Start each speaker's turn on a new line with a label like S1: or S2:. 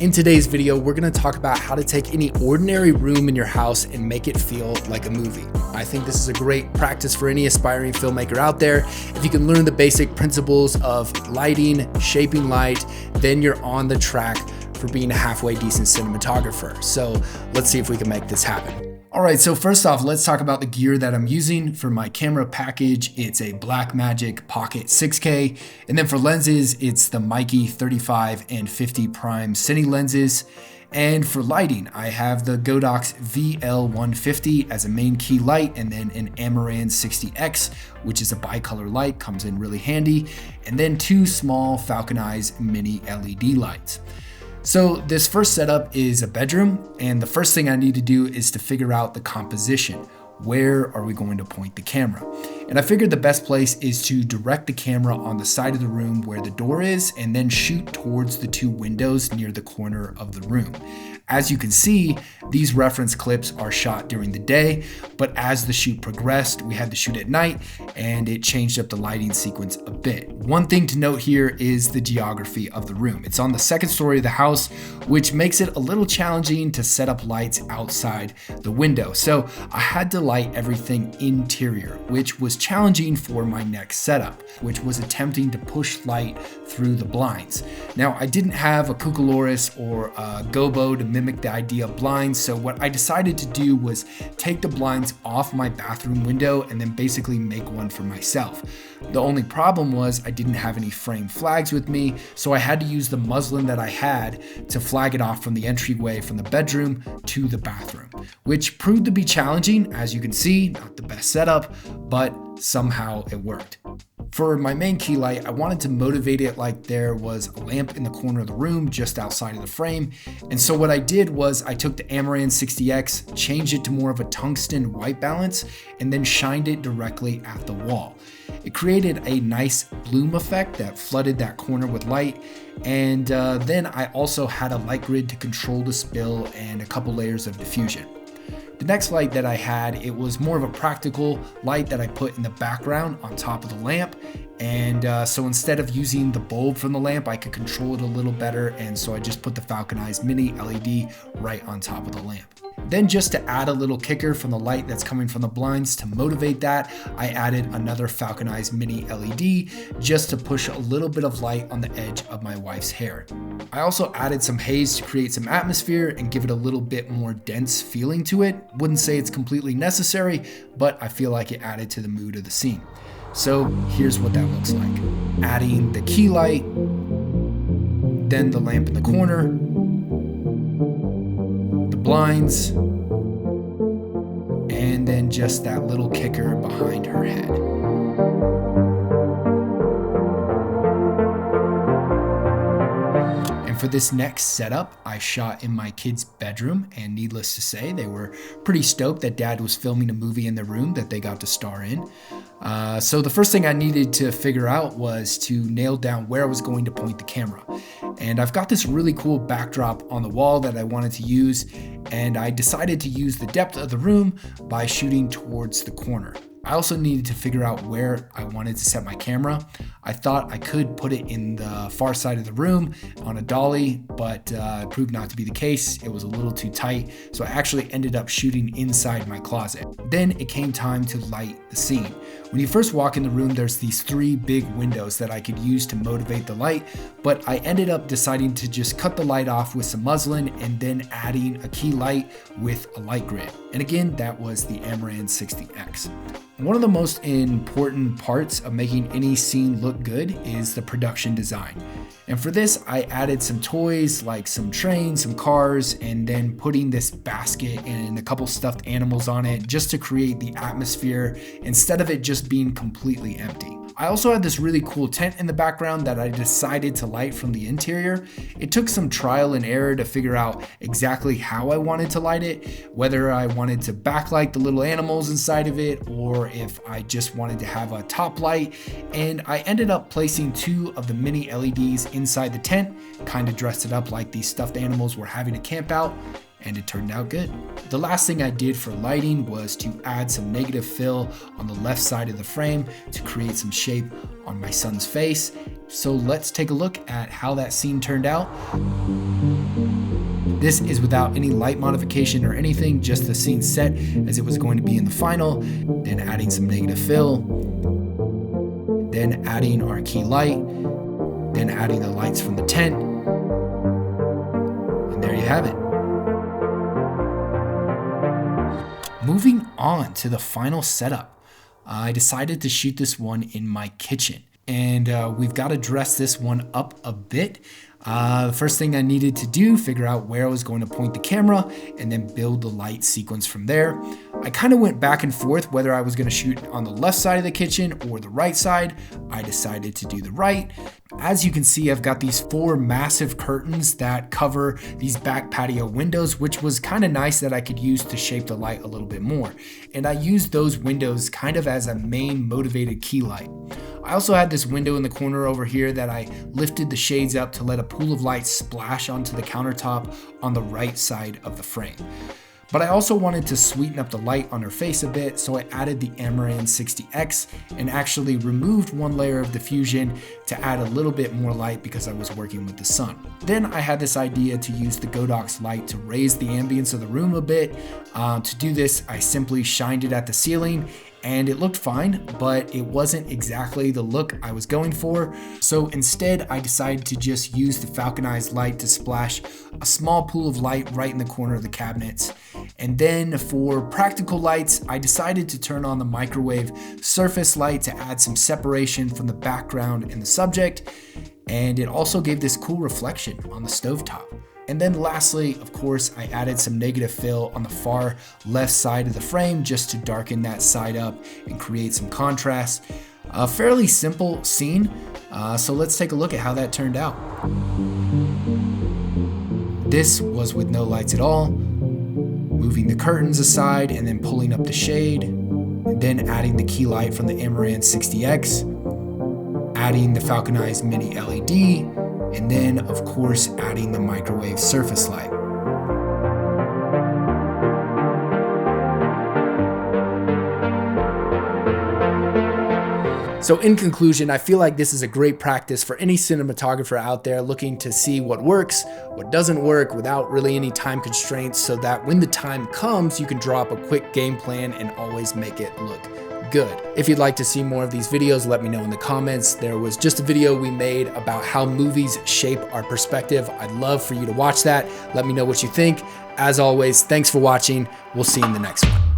S1: In today's video, we're gonna talk about how to take any ordinary room in your house and make it feel like a movie. I think this is a great practice for any aspiring filmmaker out there. If you can learn the basic principles of lighting, shaping light, then you're on the track for being a halfway decent cinematographer. So let's see if we can make this happen. All right, so first off, let's talk about the gear that I'm using. For my camera package, it's a Blackmagic Pocket 6K. And then for lenses, it's the Mikey 35 and 50 prime cine lenses. And for lighting, I have the Godox VL150 as a main key light, and then an Amaran 60X, which is a bicolor light, comes in really handy. And then two small Falcon Eyes mini LED lights. So this first setup is a bedroom, and the first thing I need to do is to figure out the composition. Where are we going to point the camera? And I figured the best place is to direct the camera on the side of the room where the door is, and then shoot towards the two windows near the corner of the room. As you can see, these reference clips are shot during the day, but as the shoot progressed, we had to shoot at night, and it changed up the lighting sequence a bit. One thing to note here is the geography of the room. It's on the second story of the house, which makes it a little challenging to set up lights outside the window. So I had to light everything interior, which was challenging for my next setup, which was attempting to push light through the blinds. Now, I didn't have a Cucaloris or a Gobo to mimic the idea of blinds, so what I decided to do was take the blinds off my bathroom window and then basically make one for myself. The only problem was I didn't have any frame flags with me, so I had to use the muslin that I had to flag it off from the entryway from the bedroom to the bathroom, which proved to be challenging. As you can see, not the best setup, but somehow it worked. For my main key light, I wanted to motivate it like there was a lamp in the corner of the room just outside of the frame. And so what I did was I took the Amaran 60X, changed it to more of a tungsten white balance, and then shined it directly at the wall. It created a nice bloom effect that flooded that corner with light. And then I also had a light grid to control the spill and a couple layers of diffusion. The next light that I had, it was more of a practical light that I put in the background on top of the lamp. And so instead of using the bulb from the lamp, I could control it a little better. And so I just put the Falcon Eyes mini LED right on top of the lamp. Then just to add a little kicker from the light that's coming from the blinds to motivate that, I added another Falcon Eyes mini LED just to push a little bit of light on the edge of my wife's hair. I also added some haze to create some atmosphere and give it a little bit more dense feeling to it. Wouldn't say it's completely necessary, but I feel like it added to the mood of the scene. So here's what that looks like. Adding the key light, then the lamp in the corner, the blinds, and then just that little kicker behind her head. For this next setup, I shot in my kids' bedroom, and needless to say, they were pretty stoked that Dad was filming a movie in their room that they got to star in. So the first thing I needed to figure out was to nail down where I was going to point the camera. And I've got this really cool backdrop on the wall that I wanted to use, and I decided to use the depth of the room by shooting towards the corner. I also needed to figure out where I wanted to set my camera. I thought I could put it in the far side of the room on a dolly, but it proved not to be the case. It was a little too tight, so I actually ended up shooting inside my closet. Then it came time to light the scene. When you first walk in the room, there's these three big windows that I could use to motivate the light, but I ended up deciding to just cut the light off with some muslin and then adding a key light with a light grid. And again, that was the Amaran 60X. One of the most important parts of making any scene look good is the production design. And for this, I added some toys like some trains, some cars, and then putting this basket and a couple stuffed animals on it just to create the atmosphere instead of it just being completely empty. I also had this really cool tent in the background that I decided to light from the interior. It took some trial and error to figure out exactly how I wanted to light it, whether I wanted to backlight the little animals inside of it or if I just wanted to have a top light. And I ended up placing two of the mini LEDs inside the tent, kind of dressed it up like these stuffed animals were having a camp out. And it turned out good. The last thing I did for lighting was to add some negative fill on the left side of the frame to create some shape on my son's face. So let's take a look at how that scene turned out. This is without any light modification or anything, just the scene set as it was going to be in the final, then adding some negative fill, then adding our key light, then adding the lights from the tent, and there you have it. Moving on to the final setup, I decided to shoot this one in my kitchen, and we've got to dress this one up a bit. The first thing I needed to do, figure out where I was going to point the camera and then build the light sequence from there. I kind of went back and forth whether I was going to shoot on the left side of the kitchen or the right side. I decided to do the right. As you can see, I've got these 4 massive curtains that cover these back patio windows, which was kind of nice that I could use to shape the light a little bit more. And I used those windows kind of as a main motivated key light. I also had this window in the corner over here that I lifted the shades up to let a pool of light splash onto the countertop on the right side of the frame. But I also wanted to sweeten up the light on her face a bit, so I added the Amaran 60X and actually removed one layer of diffusion to add a little bit more light because I was working with the sun. Then I had this idea to use the Godox light to raise the ambience of the room a bit. To do this, I simply shined it at the ceiling, and it looked fine, but it wasn't exactly the look I was going for. So instead, I decided to just use the falconized light to splash a small pool of light right in the corner of the cabinets. And then for practical lights, I decided to turn on the microwave surface light to add some separation from the background and the subject. And it also gave this cool reflection on the stovetop. And then lastly, of course, I added some negative fill on the far left side of the frame just to darken that side up and create some contrast. A fairly simple scene, so let's take a look at how that turned out. This was with no lights at all, moving the curtains aside and then pulling up the shade, and then adding the key light from the Amaran 60X, adding the falconized mini LED, and then of course adding the microwave surface light. So in conclusion, I feel like this is a great practice for any cinematographer out there looking to see what works, what doesn't work without really any time constraints, so that when the time comes, you can draw up a quick game plan and always make it look good. If you'd like to see more of these videos, let me know in the comments. There was just a video we made about how movies shape our perspective. I'd love for you to watch that. Let me know what you think. As always, thanks for watching. We'll see you in the next one.